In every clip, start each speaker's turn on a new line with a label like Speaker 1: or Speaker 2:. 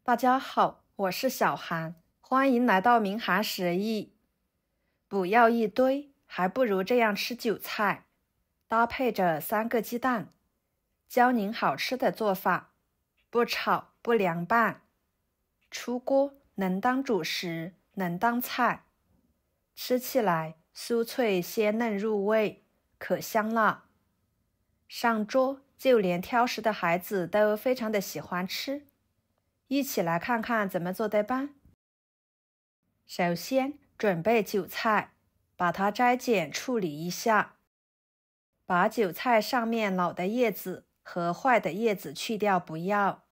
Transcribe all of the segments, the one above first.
Speaker 1: 大家好，我是小韩，欢迎来到明涵食艺。不要一堆，还不如这样吃韭菜，搭配着3个鸡蛋，教您好吃的做法，不炒不凉拌，出锅能当主食，能当菜，吃起来酥脆鲜嫩入味，可香辣。上桌就连挑食的孩子都非常的喜欢吃。一起来看看怎么做的吧。首先准备韭菜，把它摘剪处理一下，把韭菜上面老的叶子和坏的叶子去掉不要。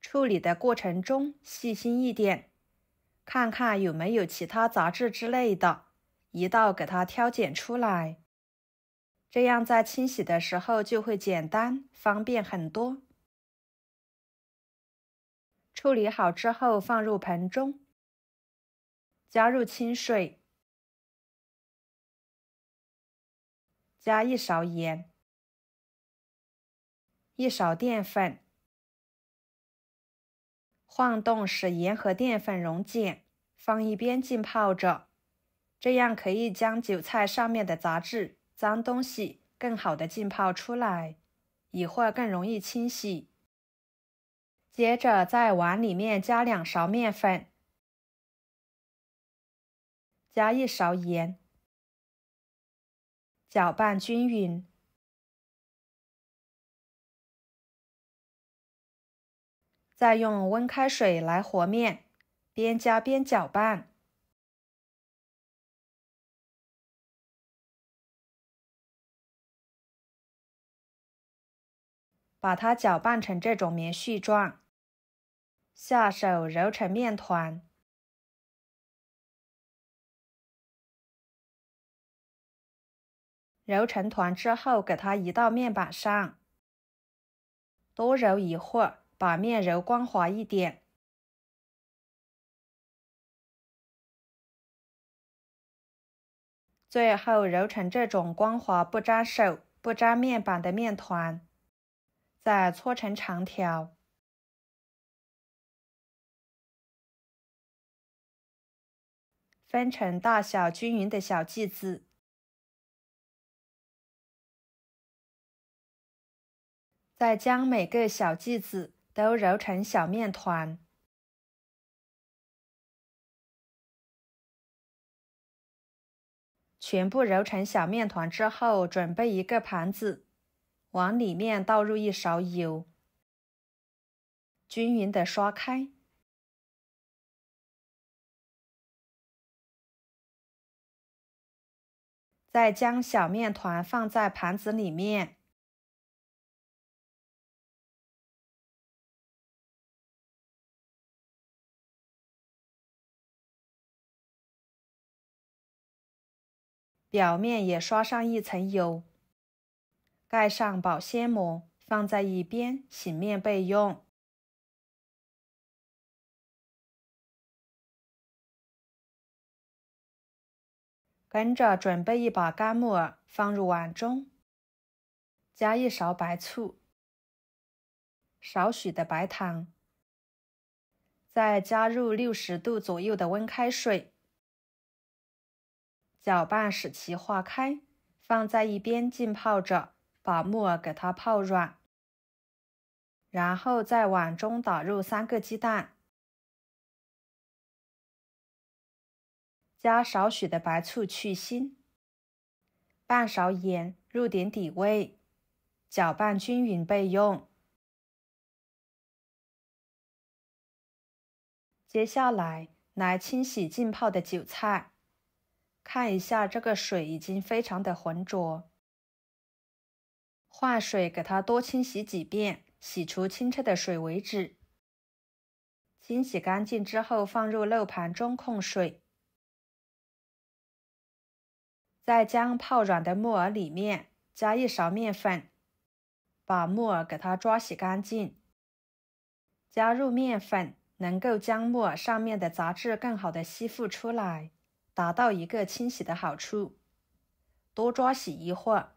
Speaker 1: 处理的过程中细心一点，看看有没有其他杂质之类的，一道给它挑拣出来，这样在清洗的时候就会简单方便很多。处理好之后放入盆中，加入清水，加1勺盐，1勺淀粉，晃动使盐和淀粉溶解，放一边浸泡着，这样可以将韭菜上面的杂质、脏东西更好的浸泡出来，一会儿更容易清洗。接着在碗里面加2勺面粉，加1勺盐，搅拌均匀。再用温开水来和面，边加边搅拌。把它搅拌成这种棉絮状，下手揉成面团。揉成团之后，给它移到面板上，多揉一会儿，把面揉光滑一点。最后揉成这种光滑不粘手、不粘面板的面团，再搓成长条，分成大小均匀的小剂子。再将每个小剂子都揉成小面团。全部揉成小面团之后，准备一个盘子，往里面倒入1勺油，均匀的刷开。再将小面团放在盘子里面，表面也刷上1层油，盖上保鲜膜，放在一边醒面备用。跟着准备一把干木耳放入碗中，加1勺白醋，少许的白糖，再加入60度左右的温开水，搅拌使其化开，放在一边浸泡着，把木耳给它泡软。然后在碗中打入3个鸡蛋，加少许的白醋去腥，半勺盐入点底味，搅拌均匀备用。接下来清洗浸泡的韭菜，看一下这个水已经非常的浑浊，换水给它多清洗几遍，洗出清澈的水为止。清洗干净之后放入漏盘中控水，再将泡软的木耳里面加1勺面粉，把木耳给它抓洗干净。加入面粉能够将木耳上面的杂质更好的吸附出来，达到一个清洗的好处。多抓洗一会儿，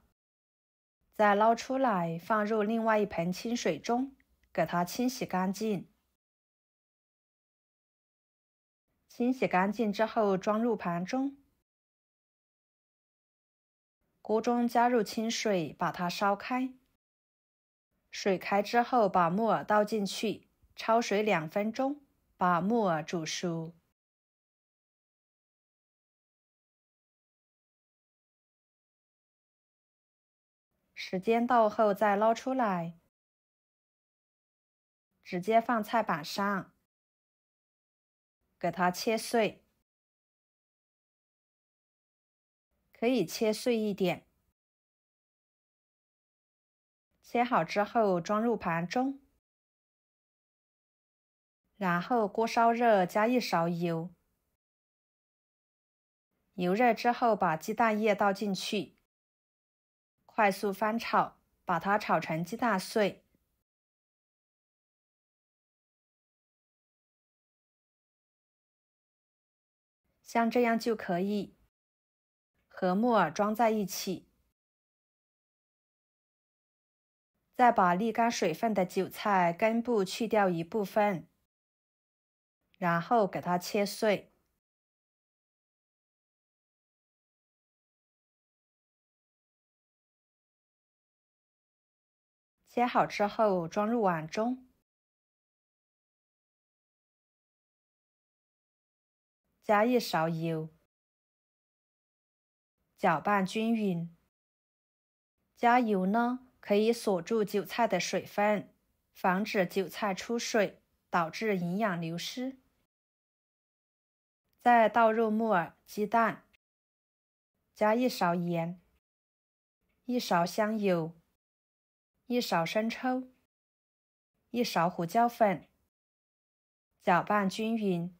Speaker 1: 再捞出来放入另外一盆清水中，给它清洗干净。清洗干净之后装入盘中。锅中加入清水，把它烧开。水开之后，把木耳倒进去，焯水2分钟，把木耳煮熟。时间到后再捞出来，直接放菜板上，给它切碎，可以切碎一点。切好之后装入盘中，然后锅烧热，加1勺油。油热之后，把鸡蛋液倒进去，快速翻炒，把它炒成鸡蛋碎。像这样就可以，和木耳装在一起。再把沥干水分的韭菜根部去掉一部分，然后给它切碎。切好之后装入碗中，加1勺油，搅拌均匀。加油呢，可以锁住韭菜的水分，防止韭菜出水，导致营养流失。再倒入木耳、鸡蛋，加1勺盐，1勺香油，1勺生抽，1勺胡椒粉，搅拌均匀。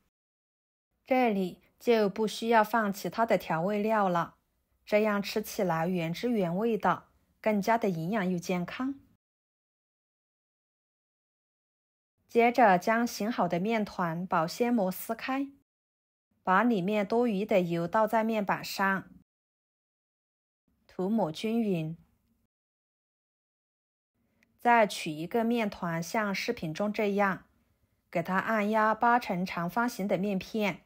Speaker 1: 这里就不需要放其他的调味料了，这样吃起来原汁原味的，更加的营养又健康。接着将醒好的面团保鲜膜撕开，把里面多余的油倒在面板上，涂抹均匀。再取一个面团，像视频中这样，给它按压8成长方形的面片，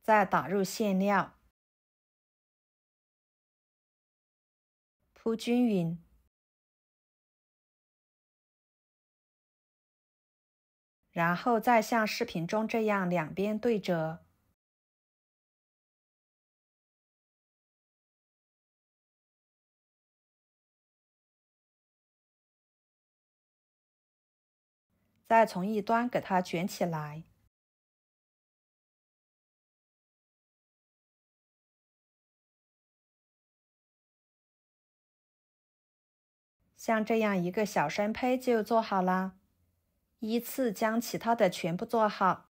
Speaker 1: 再打入馅料，铺均匀。然后再像视频中这样两边对折。再从一端给它卷起来。像这样一个小生胚就做好啦。依次将其他的全部做好。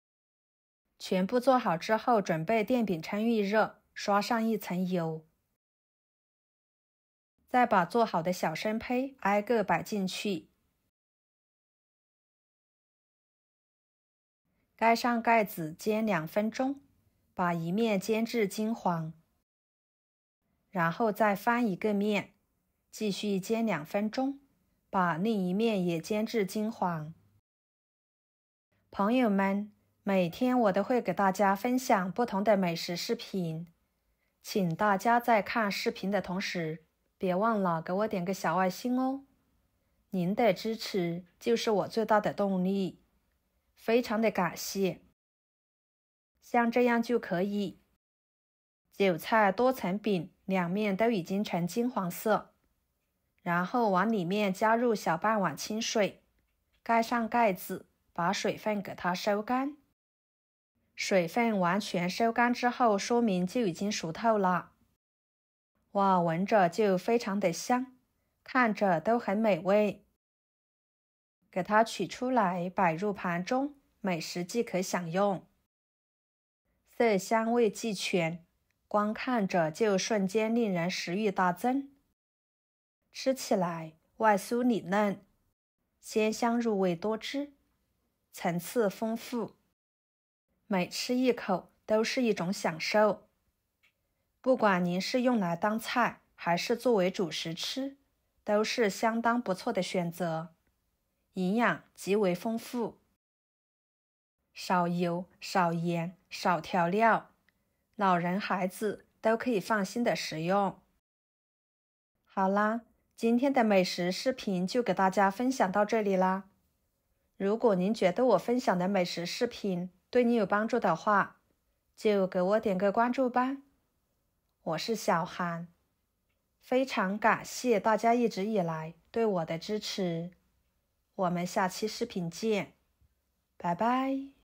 Speaker 1: 全部做好之后，准备电饼铛预热，刷上1层油。再把做好的小生胚挨个摆进去。盖上盖子煎2分钟，把一面煎至金黄。然后再翻一个面，继续煎2分钟，把另一面也煎至金黄。朋友们，每天我都会给大家分享不同的美食视频，请大家在看视频的同时，别忘了给我点个小爱心哦。您的支持就是我最大的动力，非常的感谢。像这样就可以。韭菜多层饼两面都已经呈金黄色，然后往里面加入小半碗清水，盖上盖子，把水分给它收干。水分完全收干之后，说明就已经熟透了。哇，闻着就非常的香，看着都很美味。给它取出来摆入盘中，美食即可享用。色香味俱全，光看着就瞬间令人食欲大增。吃起来外酥里嫩，鲜香入味多汁，层次丰富，每吃一口都是一种享受。不管您是用来当菜还是作为主食吃，都是相当不错的选择，营养极为丰富。少油、少盐、少调料，老人孩子都可以放心的食用。好啦，今天的美食视频就给大家分享到这里啦。如果您觉得我分享的美食视频对你有帮助的话，就给我点个关注吧。我是小韩，非常感谢大家一直以来对我的支持。我们下期视频见，拜拜。